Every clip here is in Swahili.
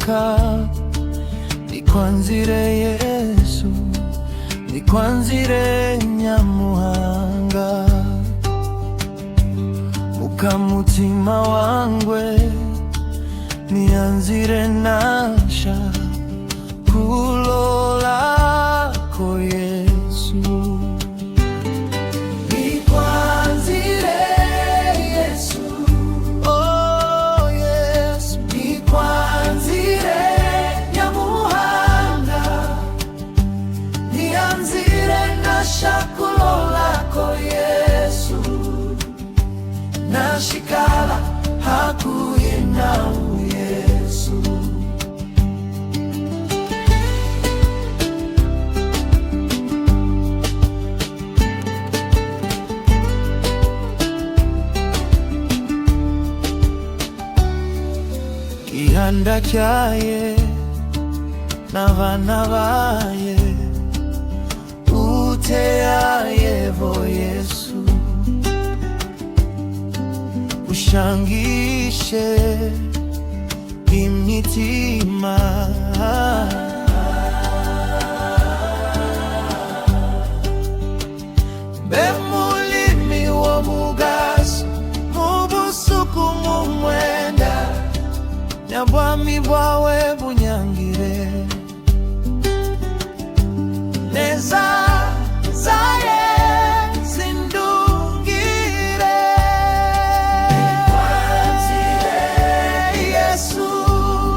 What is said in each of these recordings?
shaka, nikwanzire Yesu, nikwanzire Nyamuhanga. Mukamutima wangwe nianzire nasha kulolako Yesu. Nikwanzire Yesu, oh Yesu, nikwanzire Nyamuhanga, nianzire nasha kulolako Yesu. Nashikala hakuye nawe Yesu. Ihanda kyaye n'abana baye uteyayevo Yesu. Ushangishe imitima, bemulimi w'omugaso mubusuku mumwenda, nyabwami bwawe bunyangire neza zaye zindungire. Nikwanzire Yesu,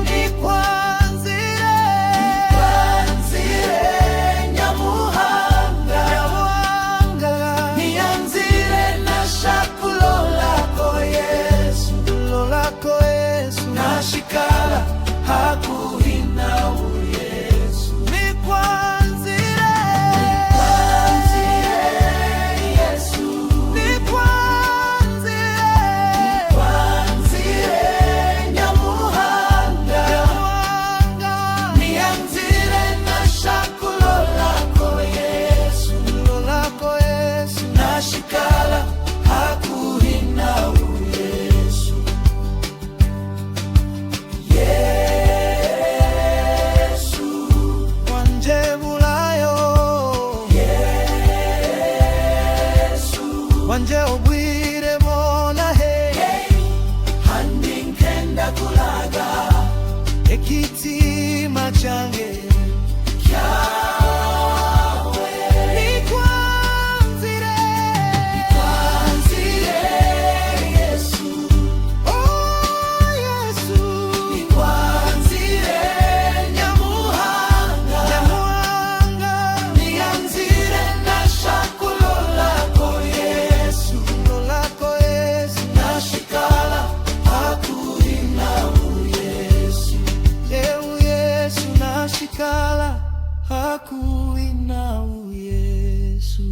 nikwanzire, nikwanzire Nyamuhanga, Nyamuhanga, nianzire nasha kulolako Yesu, kulolako Yesu. Nashikala hakuhi nawe Yesu. Nikwanzire, nikwanzire Yesu, nikwanzire, nikwanzire Nyamuhanga, Nyamuhanga, nianzire nasha kulolako Yesu, kulolako Yesu. Nashikala hakuhi nawe Yesu. Yesu wanje bulayo, Yesu wanje obwire bona he, handi nkenda kulaga ekitima kyange kyawe. Nikwanzire, nikwanzire Yesu, oh Yesu, nikwanzire Nyamuhanga, Nyamuhanga, nianzire nasha kulolako Yesu, kulolako Yesu. Nashikala hakuhi nawe Yesu, ewe Yesu. Nashikala hakuhi nawe Yesu.